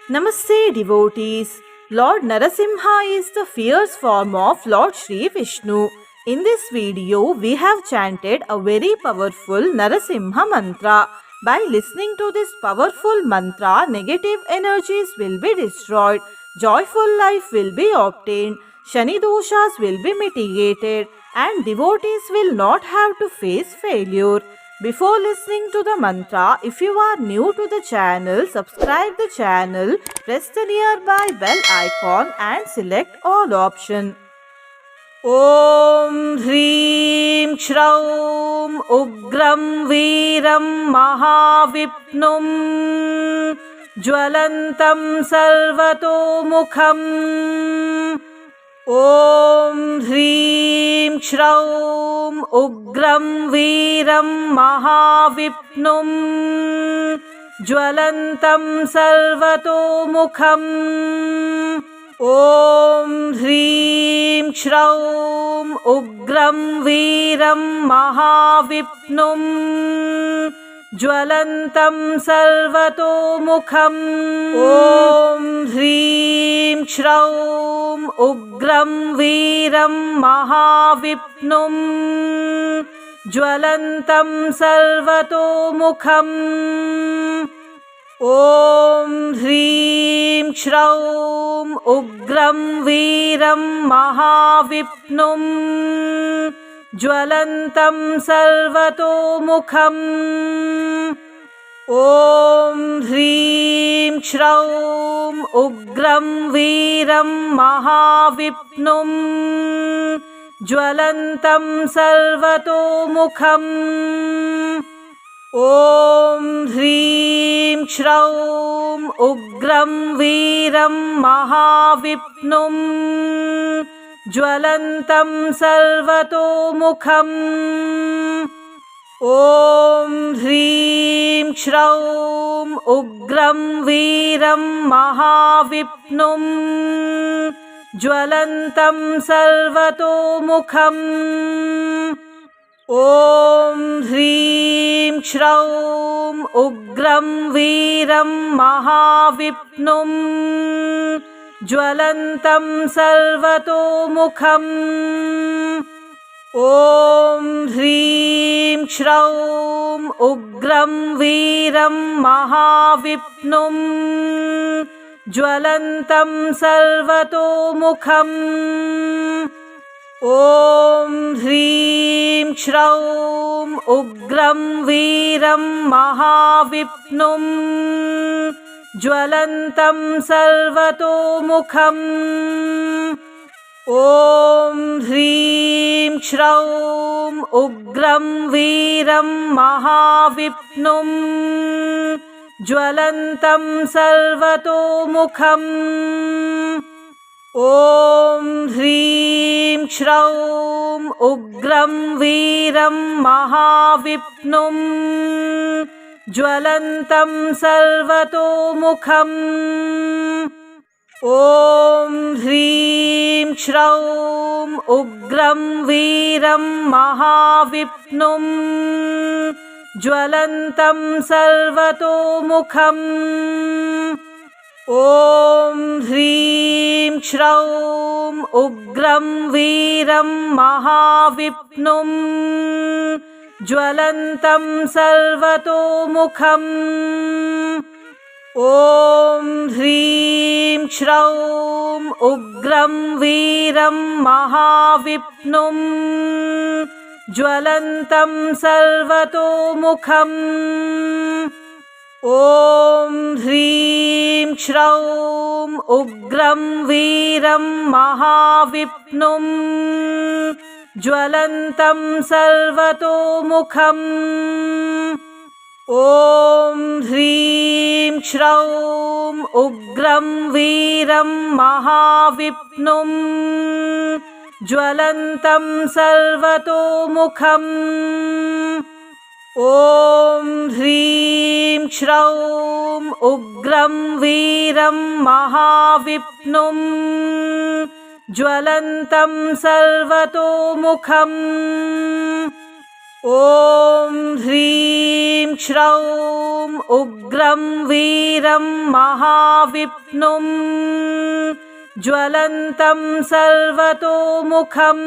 Namaste devotees. Lord Narasimha is the fierce form of Lord Sri Vishnu. In this video, we have chanted a very powerful Narasimha mantra. By listening to this powerful mantra, negative energies will be destroyed, joyful life will be obtained, Shani doshas will be mitigated, and devotees will not have to face failure. Before listening to the mantra, if you are new to the channel, subscribe the channel, press the nearby bell icon and select all option. Om Hreem Shraum Ugram Veeram Mahavipnum Jwalantam Sarvato Mukham. Om Hreem Shraum Ugram Veeram Mahavipnum Jwalantam Sarvato Mukham. Om Hreem Shraum Ugram Veeram Mahavipnum Jwalantam Sarvato Mukham. Om Hreem Shraum Ugram Veeram Mahavipnum Jwalantam Sarvato Mukham. Om Hreem Shraum Ugram Veeram Mahavipnum Jwalantam Sarvato Mukham. Om Hreem Shraum Ugram Veeram Mahavipnum Jwalantam Sarvato Mukham. Om Hreem Shraum Ugram Veeram Mahavipnum Jwalantam Sarvato Mukham. Om Hreem Shraum Ugram Veeram Mahavipnum Jwalantam Sarvato Mukham. Om Hreem Shraum Ugram Veeram Mahavipnum Jwalantam Sarvato Mukham. Om Hreem Shraum Ugram Veeram Mahavipnum Jwalantam Sarvato Mukham. Om Hreem Shraum Ugram Veeram Mahavipnum Jwalantam Sarvato Mukham. Om Hreem Shraum Ugram Veeram Mahavipnum Jwalantam Sarvato Mukham. Om Hreem Shraum Ugram Veeram Mahavipnum Jwalantam Sarvato Mukham. Om Hreem Shraum Ugram Veeram Mahavipnum Jwalantam Sarvato Mukham. Om Hreem Shraum Ugram Veeram Mahavipnum Jwalantam Sarvato Mukham. Om Hreem Shraum Ugram Veeram Mahavipnum Jwalantam Sarvato Mukham. Om Hreem Shraum Ugram Veeram Mahavipnum Jwalantam Sarvato Mukham. Om Hreem Shraum Ugram Veeram Mahavipnum Jwalantam Sarvato Mukham. Om Hreem Shraum Ugram Veeram Mahavipnum Jwalantam Sarvato Mukham. ॐ ह्रीं श्रौं उग्रं वीरं महाविष्णुं ज्वलन्तं सर्वतोमुखम्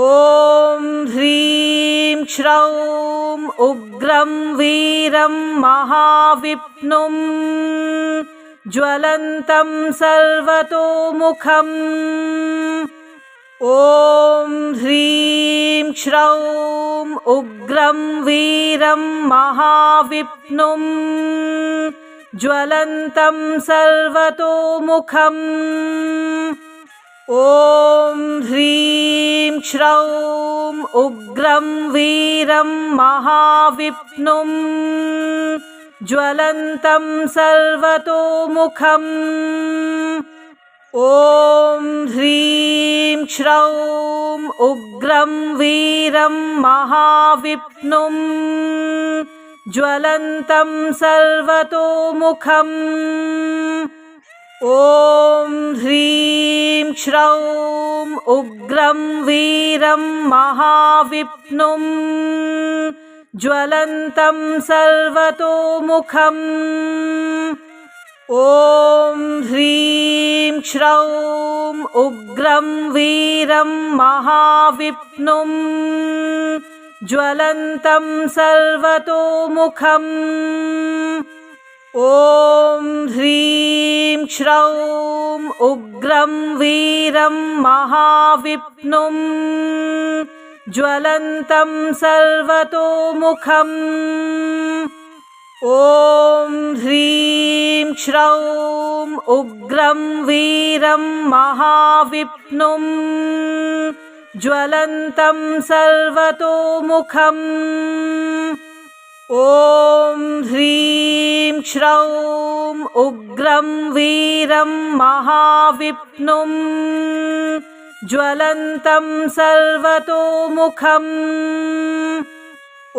ॐ ह्रीं श्रौं उग्रं वीरं महाविष्णुं ज्वलन्तं सर्वतोमुखम् ॐ ह्रीं श्रौं उग्रं वीरं महाविष्णुं ज्वलन्तं सर्वतोमुखम् ॐ ह्रीं श्रौं उग्रं वीरं महाविष्णुं ज्वलन्तं सर्वतोमुखम् ॐ ह्रीं श्रौं उग्रं वीरं महाविष्णुं ज्वलन्तं सर्वतोमुखम् ॐ ह्रीं श्रौं उग्रं वीरं महाविष्णुं ज्वलन्तं सर्वतोमुखम् ॐ ह्रीं श्रौं उग्रं वीरं महाविष्णुं ज्वलन्तं सर्वतोमुखम् ॐ ह्रीं श्रौं उग्रं वीरं महाविष्णुं ज्वलन्तं सर्वतोमुखम् ॐ ह्रीं श्रौं उग्रं वीरं महाविष्णुं ज्वलन्तं सर्वतोमुखम् ॐ ह्रीं श्रौं उग्रं वीरं महाविष्णुं ज्वलन्तं सर्वतोमुखम्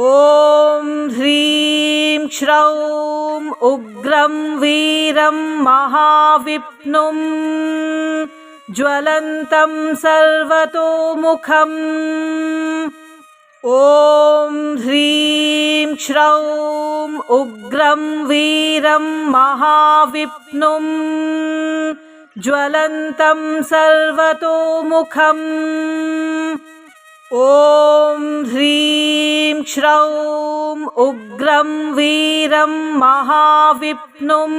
ॐ ह्रीं श्रौं उग्रं वीरं महाविष्णुं ज्वलन्तं सर्वतोमुखम् ॐ ह्रीं श्रौं उग्रं वीरं महाविष्णुं ज्वलन्तं सर्वतोमुखम् ॐ ह्रीं श्रौं उग्रं वीरं महाविष्णुं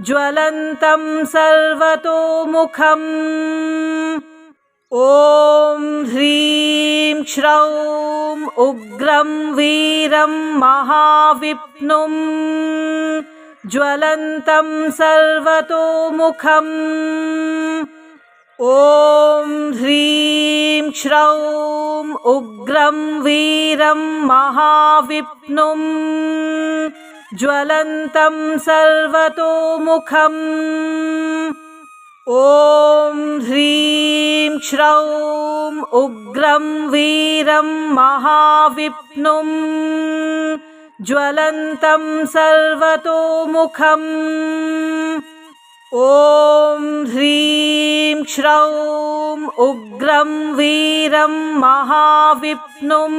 ज्वलन्तं सर्वतोमुखम् ॐ ह्रीं श्रौं उग्रं वीरं महाविष्णुं ज्वलन्तं सर्वतोमुखम् ॐ ह्रीं श्रौं उग्रं वीरं महाविष्णुं ज्वलन्तं सर्वतोमुखम् ॐ ह्रीं श्रौं उग्रं वीरं महाविष्णुं ज्वलन्तं सर्वतोमुखम् ॐ ह्रीं श्रौं उग्रं वीरं महाविष्णुं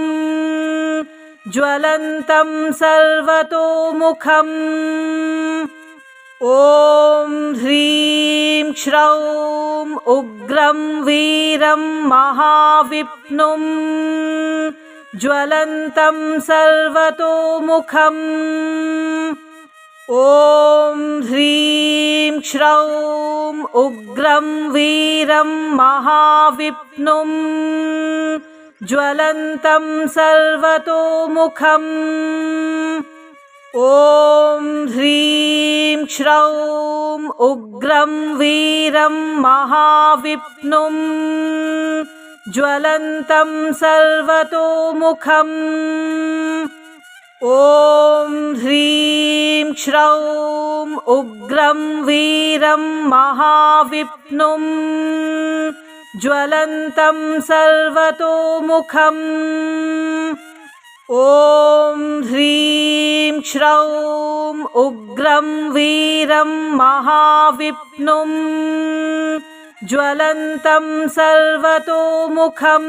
ज्वलन्तं सर्वतोमुखम् ॐ ह्रीं श्रौं उग्रं वीरं महाविष्णुं ज्वलन्तं सर्वतोमुखम् ॐ ह्रीं श्रौं उग्रं वीरं महाविष्णुं ज्वलन्तं सर्वतोमुखम् ॐ ह्रीं श्रौं उग्रं वीरं महाविष्णुं ज्वलन्तं सर्वतोमुखम् ॐ ह्रीं श्रौं उग्रं वीरं महाविष्णुं ज्वलन्तं सर्वतोमुखम् ॐ ह्रीं श्रौं उग्रं वीरं महाविष्णुं ज्वलन्तं सर्वतोमुखम्।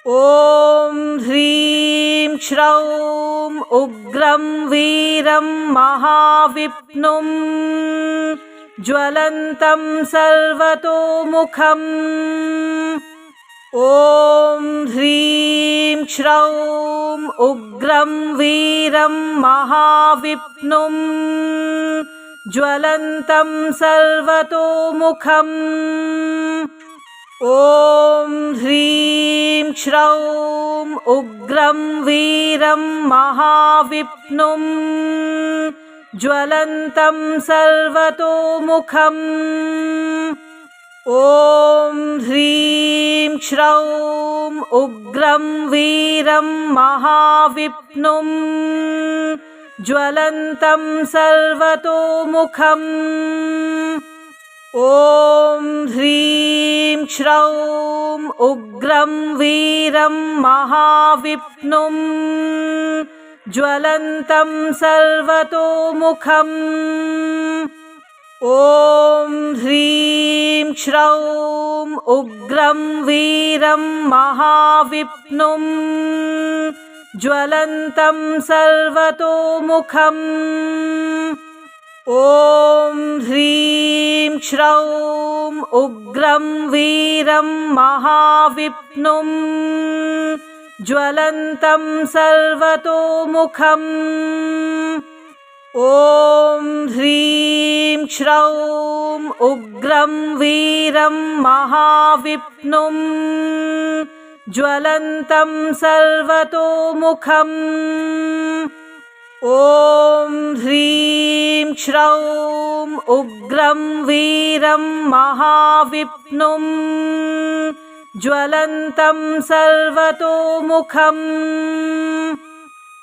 ॐ ह्रीं श्रौं उग्रं वीरं महाविष्णुं ज्वलन्तं सर्वतोमुखम्। ॐ ह्रीं श्रौं उग्रं वीरं महाविष्णुं ज्वलन्तं सर्वतोमुखम्। ॐ ह्रीं श्रौं उग्रं वीरं महाविष्णुं ज्वलन्तं सर्वतोमुखम्। ॐ ह्रीं श्रौं उग्रं वीरं महाविष्णुं ज्वलन्तं सर्वतोमुखम्। ॐ ह्रीं श्रौं उग्रं वीरं महाविष्णुं ज्वलन्तं सर्वतोमुखम्। ॐ ह्रीं श्रौं उग्रं वीरं महाविष्णुं ज्वलन्तं सर्वतोमुखम्। ॐ ह्रीं श्रौं उग्रं वीरं महाविष्णुं ज्वलन्तं सर्वतोमुखम्। ॐ ह्रीं श्रौं उग्रं वीरं महाविष्णुं ज्वलन्तं सर्वतोमुखम्। ॐ ह्रीं श्रौं उग्रं वीरं महाविष्णुं ज्वलन्तं सर्वतोमुखम्।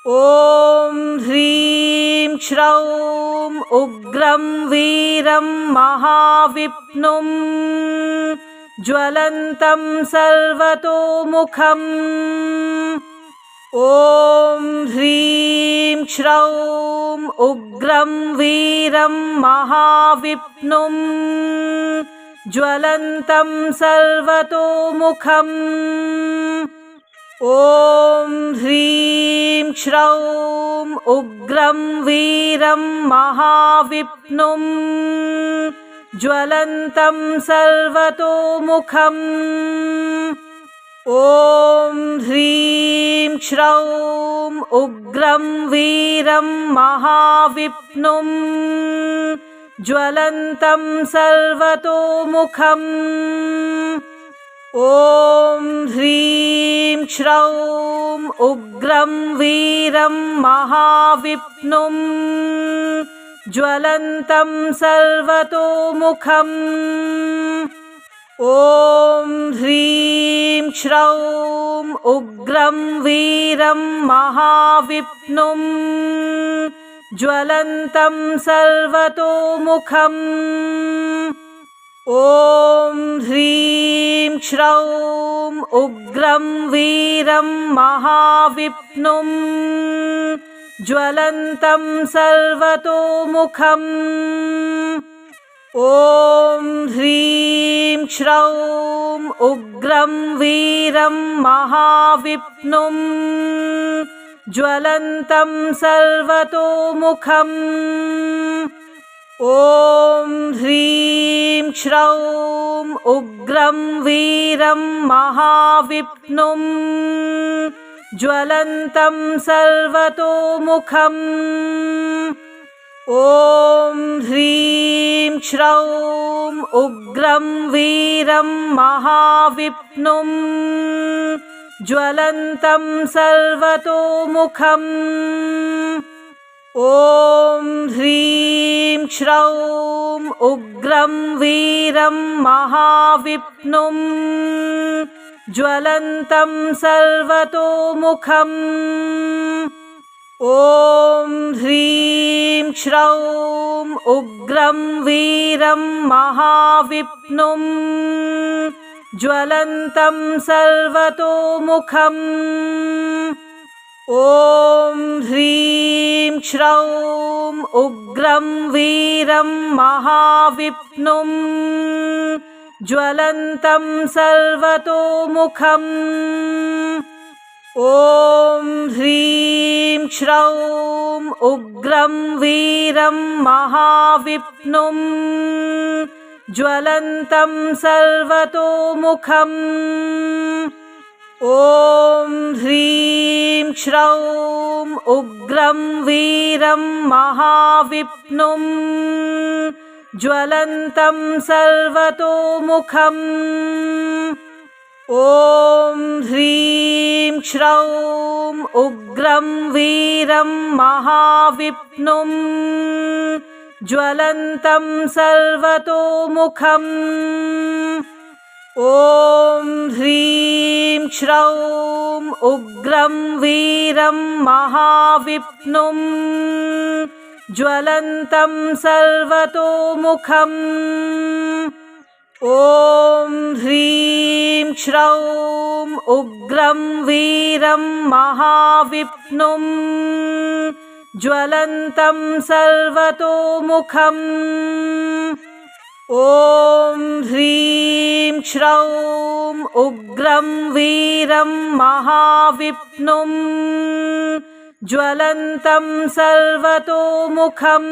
ॐ ह्रीं श्रौं उग्रं वीरं महाविष्णुं ज्वलन्तं सर्वतोमुखम्। ॐ ह्रीं श्रौं उग्रं वीरं महाविष्णुं ज्वलन्तं सर्वतोमुखम्। ॐ ह्रीं श्रौं उग्रं वीरं महाविष्णुं ज्वलन्तं सर्वतोमुखम्। ॐ ह्रीं श्रौं उग्रं वीरं महाविष्णुं ज्वलन्तं सर्वतोमुखम्। ॐ ह्रीं श्रौं उग्रं वीरं महाविष्णुं ज्वलन्तं सर्वतोमुखम्। ॐ ह्रीं श्रौं उग्रं वीरं महाविष्णुं ज्वलन्तं सर्वतोमुखम्। ॐ ह्रीं श्रौं उग्रं वीरं महाविष्णुं ज्वलन्तं सर्वतोमुखम्। ॐ ह्रीं श्रौं उग्रं वीरं महाविष्णुं ज्वलन्तं सर्वतोमुखम्। ॐ ह्रीं श्रौं उग्रं वीरं महाविष्णुं ज्वलन्तं सर्वतोमुखम्। ॐ ह्रीं श्रौं उग्रं वीरं महाविष्णुं ज्वलन्तं सर्वतोमुखम्। ॐ ह्रीं श्रौं उग्रं वीरं महाविष्णुं ज्वलन्तं सर्वतोमुखम्। ॐ ह्रीं श्रौं उग्रं वीरं महाविष्णुं ज्वलन्तं सर्वतोमुखम्। ॐ ह्रीं श्रौं उग्रं वीरं महाविष्णुं ज्वलन्तं सर्वतोमुखम् ॐ ह्रीं श्रौं उग्रं वीरं महाविष्णुं ज्वलन्तं सर्वतोमुखम् ॐ ह्रीं श्रौं उग्रं वीरं महाविष्णुं ज्वलन्तं सर्वतोमुखम् ॐ ह्रीं श्रौं उग्रं वीरं महाविष्णुं ज्वलन्तं सर्वतोमुखम् ॐ ह्रीं श्रौं उग्रं वीरं महाविष्णुं ज्वलन्तं सर्वतोमुखम् ॐ ह्रीं श्रौं उग्रं वीरं महाविष्णुं ज्वलन्तं सर्वतोमुखम् ॐ ह्रीं श्रौं उग्रं वीरं महाविष्णुं ज्वलन्तं सर्वतोमुखम्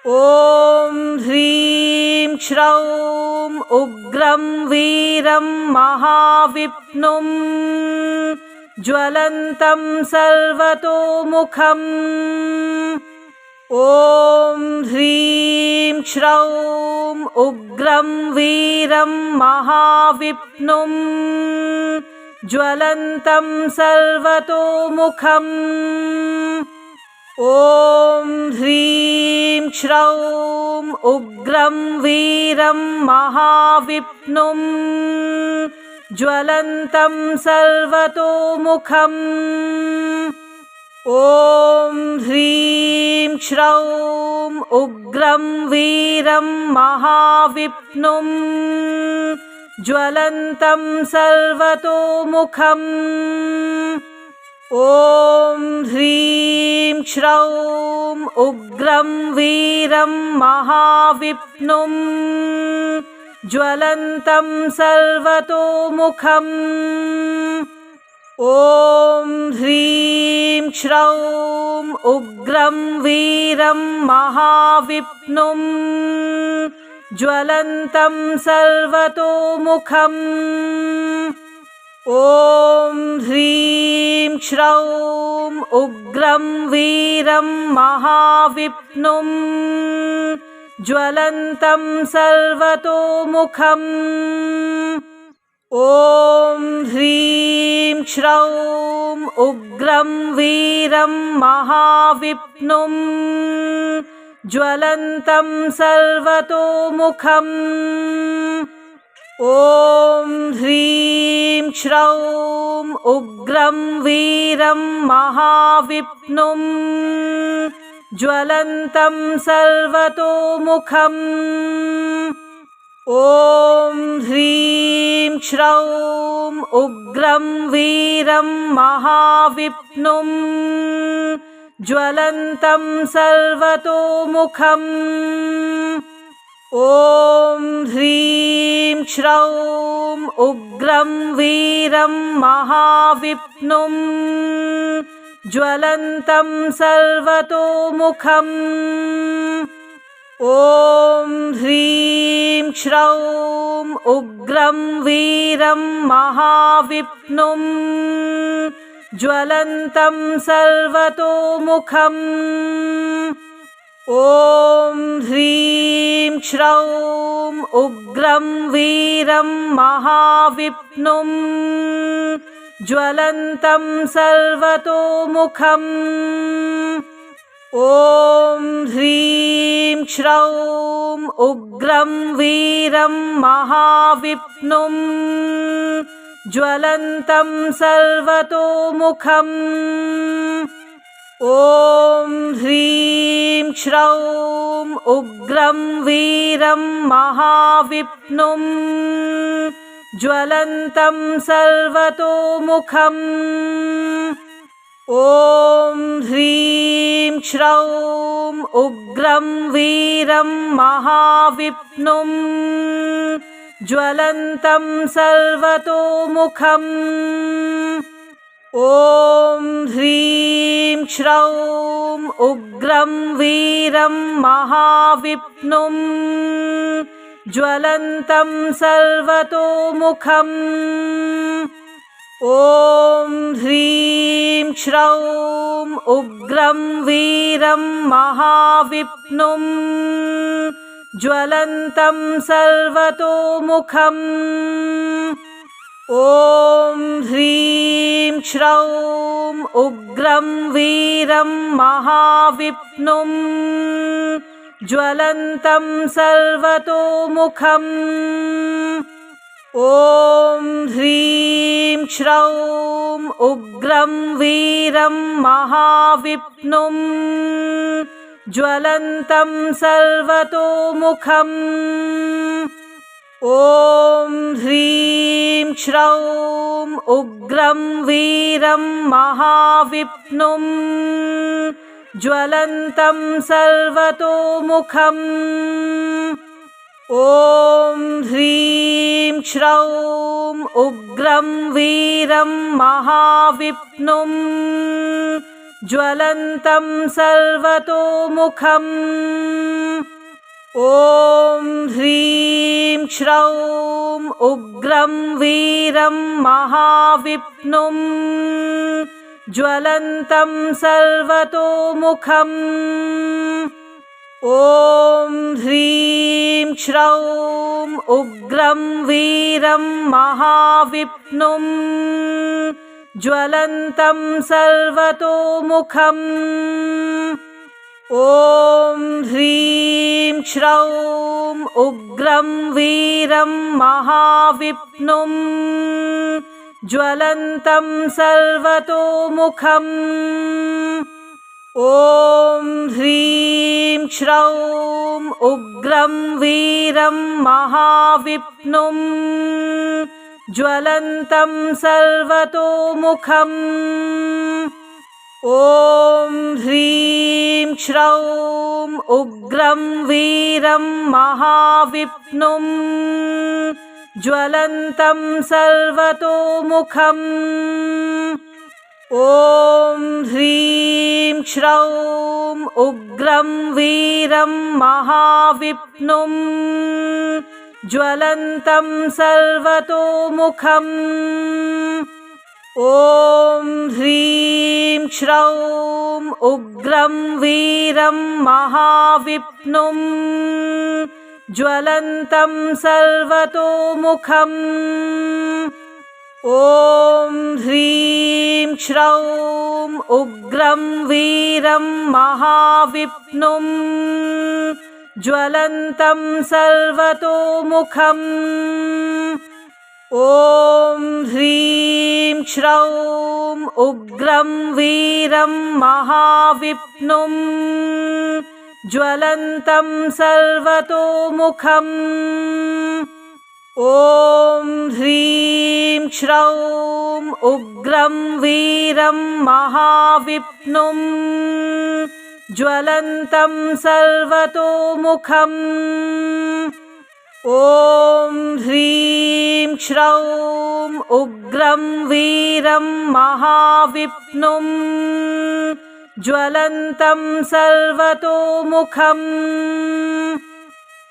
ॐ ह्रीं श्रौं उग्रं वीरं महाविष्णुं ज्वलन्तं सर्वतोमुखम् ॐ ह्रीं श्रौं उग्रं वीरं महाविष्णुं ज्वलन्तं सर्वतोमुखम् ॐ ह्रीं श्रौं उग्रं वीरं महाविष्णुं ज्वलन्तं सर्वतोमुखम् ॐ ह्रीं श्रौं उग्रं वीरं महाविष्णुं ज्वलन्तं सर्वतोमुखम् ॐ ह्रीं श्रौं उग्रं वीरं महाविष्णुं ज्वलन्तं सर्वतोमुखम् ॐ ह्रीं श्रौं उग्रं वीरं महाविष्णुं ज्वलन्तं सर्वतोमुखम् ॐ ह्रीं श्रौं उग्रं वीरं महाविष्णुं ज्वलन्तं सर्वतोमुखम् ॐ ह्रीं श्रौं उग्रं वीरं महाविष्णुं ज्वलन्तं सर्वतोमुखम् ॐ ह्रीं श्रौं उग्रं वीरं महाविष्णुं ज्वलन्तं सर्वतोमुखम् ॐ ह्रीं श्रौं उग्रं वीरं महाविष्णुं ज्वलन्तं सर्वतोमुखम् ॐ ह्रीं श्रौं उग्रं वीरं महाविष्णुं ज्वलन्तं सर्वतोमुखम् ॐ ह्रीं श्रौं उग्रं वीरं महाविष्णुं ज्वलन्तं सर्वतोमुखम् ॐ ह्रीं श्रौं उग्रं वीरं महाविष्णुं ज्वलन्तं सर्वतोमुखम् ॐ ह्रीं श्रौं उग्रं वीरं महाविष्णुं ज्वलन्तं सर्वतोमुखम् ॐ ह्रीं श्रौं उग्रं वीरं महाविष्णुं ज्वलन्तं सर्वतोमुखम् ॐ ह्रीं श्रौं उग्रं वीरं महाविष्णुं ज्वलन्तं सर्वतोमुखम्। ॐ ह्रीं श्रौं उग्रं वीरं महाविष्णुं ज्वलन्तं सर्वतोमुखम्। ॐ ह्रीं श्रौं उग्रं वीरं महाविष्णुं ज्वलन्तं सर्वतोमुखम्। ॐ ह्रीं श्रौं उग्रं वीरं महाविष्णुं ज्वलन्तं सर्वतोमुखम्। ॐ ह्रीं श्रौं उग्रं वीरं महाविष्णुं ज्वलन्तं सर्वतोमुखम्। ॐ ह्रीं श्रौं उग्रं वीरं महाविष्णुं ज्वलन्तं सर्वतोमुखम्। ॐ ह्रीं श्रौं उग्रं वीरं महाविष्णुं ज्वलन्तं सर्वतोमुखम्। ॐ ह्रीं श्रौं उग्रं वीरं महाविष्णुं ज्वलन्तं सर्वतोमुखम्। ॐ ह्रीं श्रौं उग्रं वीरं महाविष्णुं ज्वलन्तं सर्वतोमुखम्। ॐ ह्रीं श्रौं उग्रं वीरं महाविष्णुं ज्वलन्तं सर्वतोमुखम्। ॐ ह्रीं श्रौं उग्रं वीरं महाविष्णुं ज्वलन्तं सर्वतोमुखम्। ॐ ह्रीं श्रौं उग्रं वीरं महाविष्णुं ज्वलन्तं सर्वतोमुखम्। ॐ ह्रीं श्रौं उग्रं वीरं महाविष्णुं ज्वलन्तं सर्वतोमुखम्। ॐ ह्रीं श्रौं उग्रं वीरं महाविष्णुं ज्वलन्तं सर्वतोमुखम्। ॐ ह्रीं श्रौं उग्रं वीरं महाविष्णुं ज्वलन्तं सर्वतोमुखम्। ॐ ह्रीं श्रौं उग्रं वीरं महाविष्णुं ज्वलन्तं सर्वतोमुखम्। ॐ ह्रीं श्रौं उग्रं वीरं महाविष्णुं ज्वलन्तं सर्वतोमुखम्। ॐ ह्रीं श्रौं उग्रं वीरं महाविष्णुं ज्वलन्तं सर्वतोमुखम्।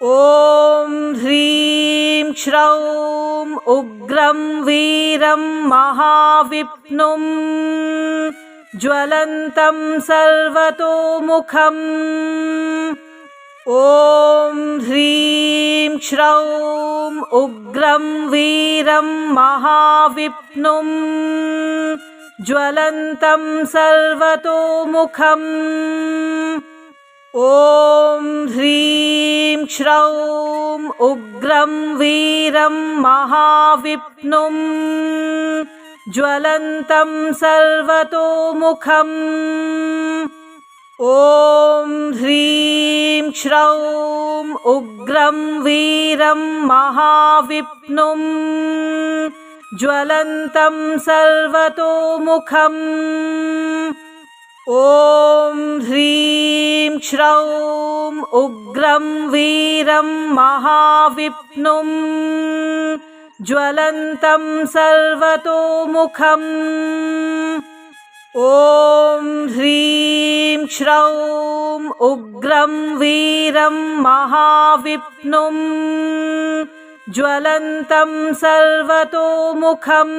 ॐ ह्रीं श्रौं उग्रं वीरं महाविष्णुं ज्वलन्तं सर्वतोमुखम्। ॐ ह्रीं श्रौं उग्रं वीरं महाविष्णुं ज्वलन्तं सर्वतोमुखम्। ॐ ह्रीं श्रौं उग्रं वीरं महाविष्णुं ज्वलन्तं सर्वतोमुखम्। ॐ ह्रीं श्रौं उग्रं वीरं महाविष्णुं ज्वलन्तं सर्वतोमुखम्। ॐ ह्रीं श्रौं उग्रं वीरं महाविष्णुं ज्वलन्तं सर्वतोमुखम्। ॐ ह्रीं श्रौं उग्रं वीरं महाविष्णुं ज्वलन्तं सर्वतोमुखम्।